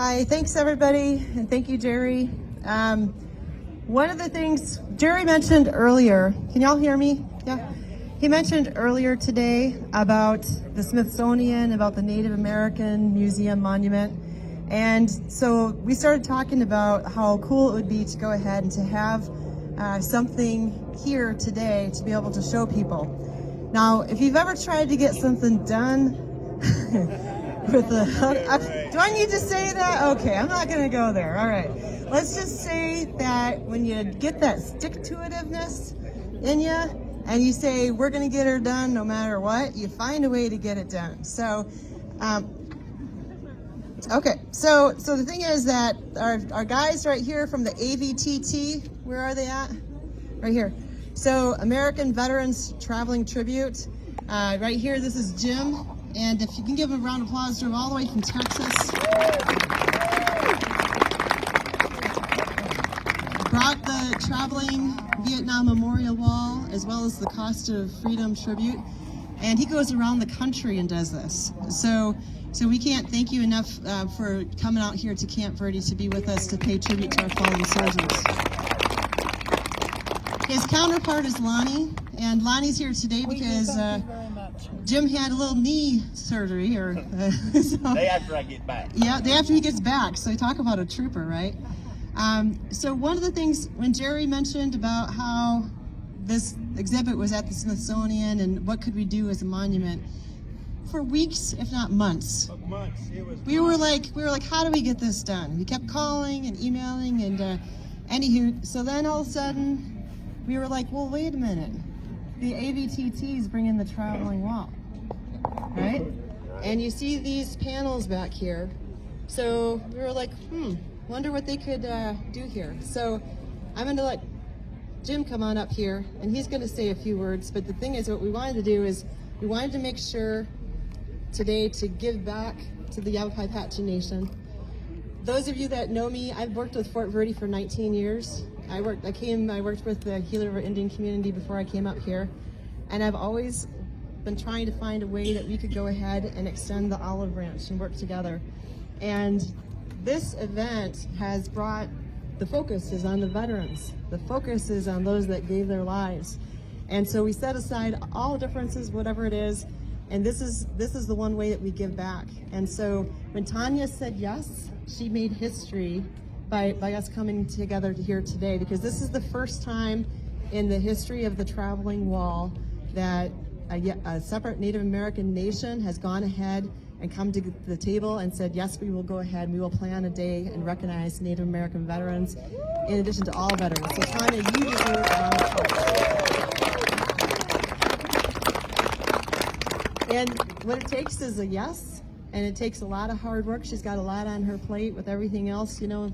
Hi, thanks everybody, and thank you, Jerry. One of the things Jerry mentioned earlier, can y'all hear me? Yeah. He mentioned earlier today about the Smithsonian, about the Native American Museum Monument. And so we started talking about how cool it would be to go ahead and to have something here today to be able to show people. Now, if you've ever tried to get something done with the, do I need to say that? Okay, I'm not gonna go there, all right. Let's just say that when you get that stick-to-itiveness in you, and you say, we're gonna get her done no matter what, you find a way to get it done. So, okay, so the thing is that our guys right here from the AVTT, where are they at? Right here. So American Veterans Traveling Tribute. Right here, this is Jim. And if you can give him a round of applause, drove all the way from Texas. Brought the traveling Vietnam Memorial Wall, as well as the Cost of Freedom Tribute. And he goes around the country and does this. So we can't thank you enough for coming out here to Camp Verde to be with us to pay tribute to our fallen soldiers. His counterpart is Lonnie, and Lonnie's here today because Jim had a little knee surgery, or so, day after I get back. Yeah, day after he gets back. So talk about a trooper, right? So one of the things when Jerry mentioned about how this exhibit was at the Smithsonian and what could we do as a monument, for weeks, if not months, we were like, how do we get this done? We kept calling and emailing, and anywho, so then all of a sudden we were like, well, wait a minute, the AVTT is bringing the traveling wall, right? And you see these panels back here, so we were like, wonder what they could do here. So I'm going to let Jim come on up here, and he's going to say a few words. But the thing is, what we wanted to do is we wanted to make sure today to give back to the Yavapai Apache Nation. Those of you that know me, I've worked with Fort Verde for 19 years. I worked with the Gila River Indian community before I came up here, and I've always been trying to find a way that we could go ahead and extend the olive branch and work together. And this event has brought, the focus is on the veterans. The focus is on those that gave their lives. And so we set aside all differences, whatever it is, and this is the one way that we give back. And so when Tanya said yes, she made history by us coming together here today, because this is the first time in the history of the traveling wall that a separate Native American nation has gone ahead and come to the table and said, yes, we will go ahead, we will plan a day and recognize Native American veterans in addition to all veterans. So Tanya, you deserve a round of applause. And what it takes is a yes, and it takes a lot of hard work. She's got a lot on her plate with everything else, you know,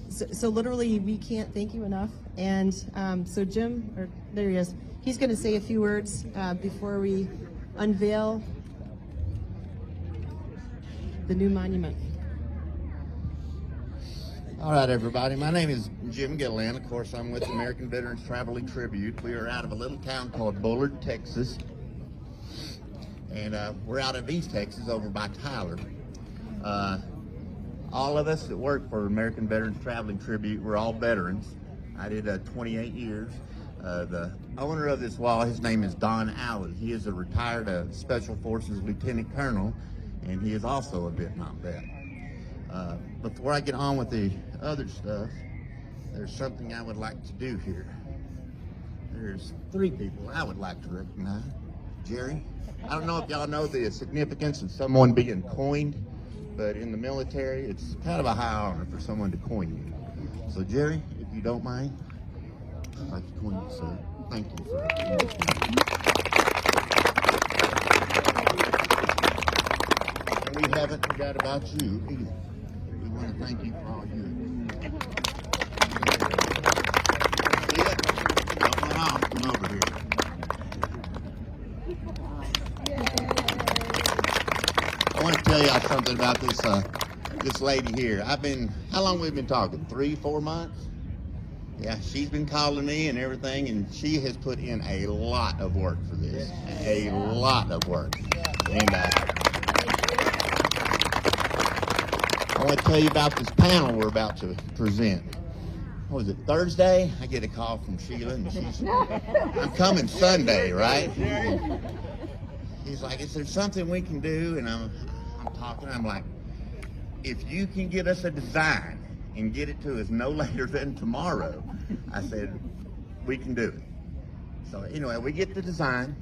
so literally we can't thank you enough. And so Jim, or there he is, he's gonna say a few words before we unveil the new monument. All right, everybody. My name is Jim Gilliland. Of course, I'm with American Veterans Traveling Tribute. We are out of a little town called Bullard, Texas. And we're out of East Texas over by Tyler. All of us that work for American Veterans Traveling Tribute, we're all veterans. I did 28 years. The owner of this wall, his name is Don Allen. He is a retired Special Forces Lieutenant Colonel, and he is also a Vietnam vet. Before I get on with the other stuff, there's something I would like to do here. There's 3 people I would like to recognize. Jerry, I don't know if y'all know the significance of someone being coined, but in the military, it's kind of a high honor for someone to coin you. So Jerry, if you don't mind, I'd like to coin you, sir. Thank you for And we haven't forgot about you either. We want to thank you for all you do. See it? Don't run off. Come over here. I want to tell y'all something about this lady here. How long we've been talking? 3-4 months? Yeah, she's been calling me and everything, and she has put in a lot of work for this. A lot of work. And I want to tell you about this panel we're about to present. What was it, Thursday? I get a call from Sheila, and she's, I'm coming Sunday, right? He's like, is there something we can do? And I'm talking, I'm like, if you can get us a design and get it to us no later than tomorrow, I said, we can do it. So anyway, we get the design,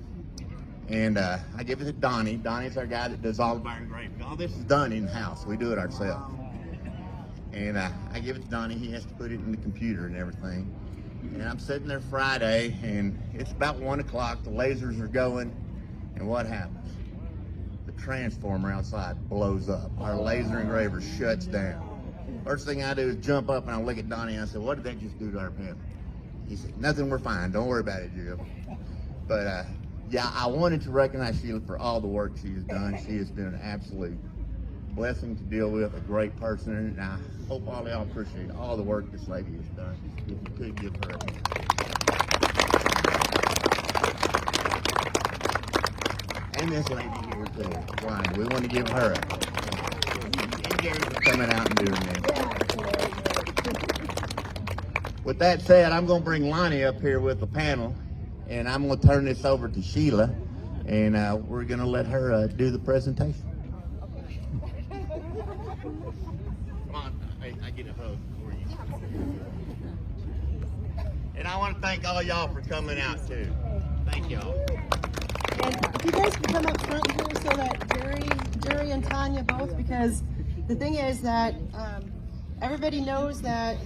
and I give it to Donnie. Donnie's our guy that does all of our engraving. All this is done in-house. We do it ourselves. And I give it to Donnie. He has to put it in the computer and everything. And I'm sitting there Friday, and it's about 1 o'clock. The lasers are going, and what happens? The transformer outside blows up. Our laser engraver shuts down. First thing I do is jump up, and I look at Donnie, and I said, what did that just do to our panel? He said, nothing, we're fine. Don't worry about it, Jim. But, yeah, I wanted to recognize Sheila for all the work she has done. She has been an absolute blessing to deal with, a great person, and I hope all y'all appreciate all the work this lady has done. If you could give her a hand. And this lady here too, Blind. We want to give her a hand. And Gary for coming out and doing this. With that said, I'm going to bring Lonnie up here with the panel, and I'm going to turn this over to Sheila, and we're going to let her do the presentation. Come on, I get a hug for you. And I want to thank all y'all for coming out too. Thank y'all. And if you guys can come up front here so that Jerry and Tanya both, because the thing is that everybody knows that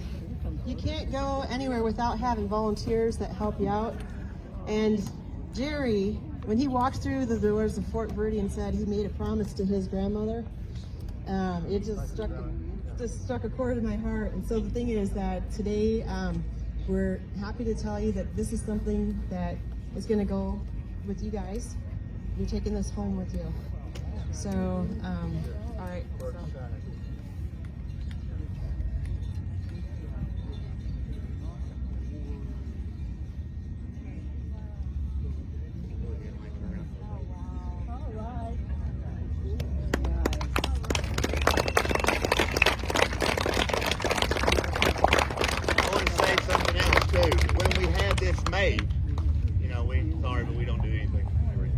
you can't go anywhere without having volunteers that help you out. And Jerry, when he walked through the doors of Fort Verde and said he made a promise to his grandmother, it just struck a chord in my heart. And so the thing is that today we're happy to tell you that this is something that is going to go with you guys. You're taking this home with you. So, all right. So. Made, you know, sorry, but we don't do anything for free.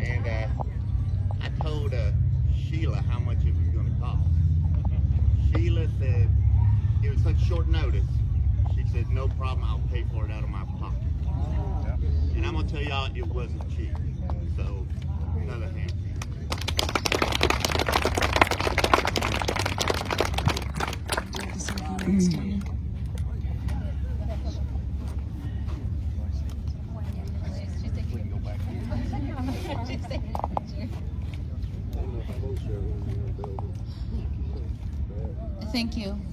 And I told Sheila how much it was going to cost. Sheila said, it was such short notice, she said, no problem, I'll pay for it out of my pocket. And I'm going to tell y'all, it wasn't cheap. So, another hand.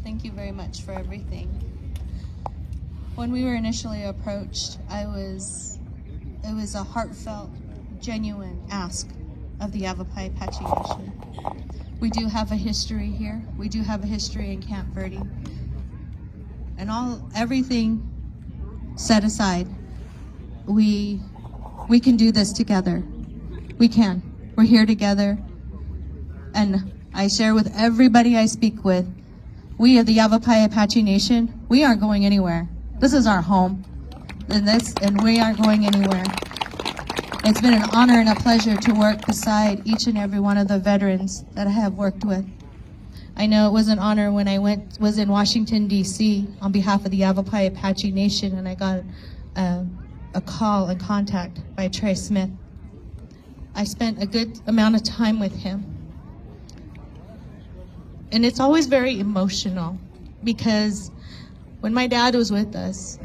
Thank you very much for everything. When we were initially approached, it was a heartfelt, genuine ask of the Yavapai Apache Nation. We do have a history here. We do have a history in Camp Verde. And everything set aside, we can do this together. We can. We're here together. And I share with everybody I speak with, we of the Yavapai Apache Nation, we aren't going anywhere. This is our home, and we aren't going anywhere. It's been an honor and a pleasure to work beside each and every one of the veterans that I have worked with. I know it was an honor when I was in Washington, D.C. on behalf of the Yavapai Apache Nation, and I got a call and contact by Trey Smith. I spent a good amount of time with him. And it's always very emotional because when my dad was with us,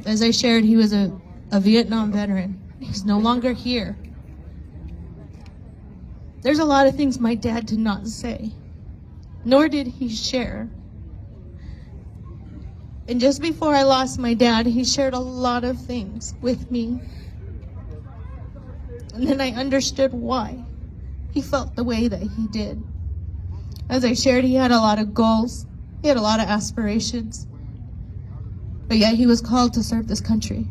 as I shared, he was a Vietnam veteran. He's no longer here. There's a lot of things my dad did not say, nor did he share. And just before I lost my dad, he shared a lot of things with me. And then I understood why he felt the way that he did. As I shared, he had a lot of goals. He had a lot of aspirations. But yet he was called to serve this country.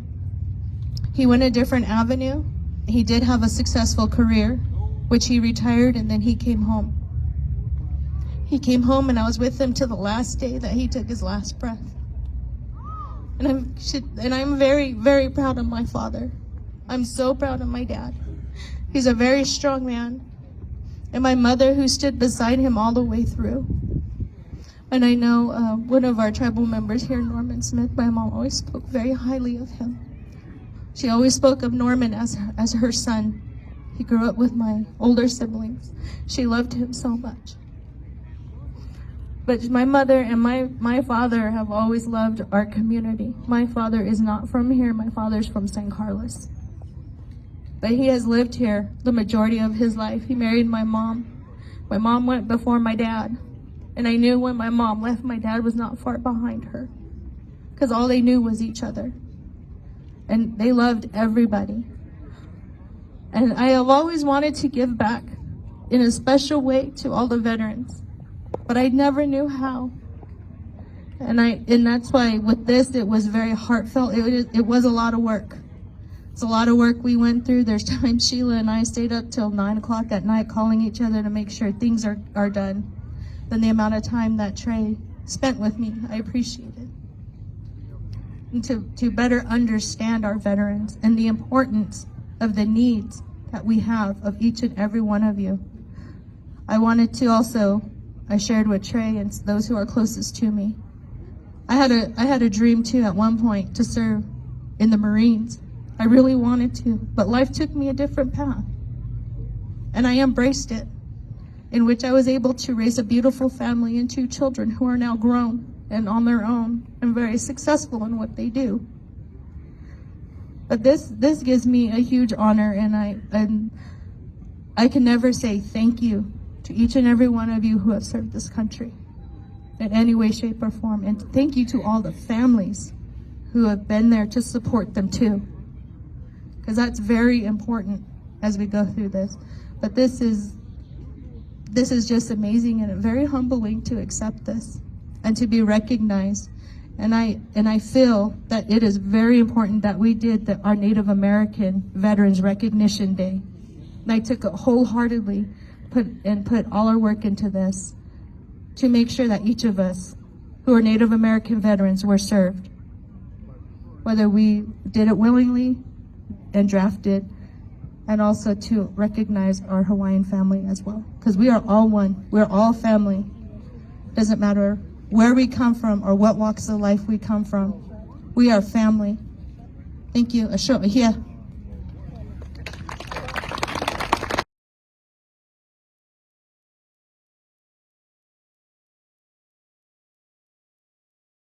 He went a different avenue. He did have a successful career, which he retired, and then he came home. He came home and I was with him till the last day that he took his last breath. And I'm very, very proud of my father. I'm so proud of my dad. He's a very strong man. And my mother, who stood beside him all the way through. And I know one of our tribal members here, Norman Smith, my mom always spoke very highly of him. She always spoke of Norman as her son. He grew up with my older siblings. She loved him so much. But my mother and my father have always loved our community. My father is not from here. My father's from San Carlos. But he has lived here the majority of his life. He married my mom. My mom went before my dad. And I knew when my mom left, my dad was not far behind her. Because all they knew was each other. And they loved everybody. And I have always wanted to give back in a special way to all the veterans. But I never knew how. And that's why with this, it was very heartfelt. It was a lot of work. It's a lot of work we went through. There's times Sheila and I stayed up till 9 o'clock at night calling each other to make sure things are done. Then the amount of time that Trey spent with me, I appreciate it. And to better understand our veterans and the importance of the needs that we have of each and every one of you. I wanted to also, I shared with Trey and those who are closest to me. I had a dream too at one point to serve in the Marines. I really wanted to, but life took me a different path. And I embraced it, in which I was able to raise a beautiful family and 2 children who are now grown and on their own and very successful in what they do. But this gives me a huge honor, and I can never say thank you to each and every one of you who have served this country in any way, shape, or form. And thank you to all the families who have been there to support them too. Because that's very important as we go through this. But this is just amazing and very humbling to accept this and to be recognized. And I feel that it is very important that we did our Native American Veterans Recognition Day. And I took it wholeheartedly, put all our work into this to make sure that each of us who are Native American veterans were served. Whether we did it willingly and drafted, and also to recognize our Hawaiian family as well. Because we are all one, we're all family. Doesn't matter where we come from or what walks of life we come from. We are family. Thank you. Here.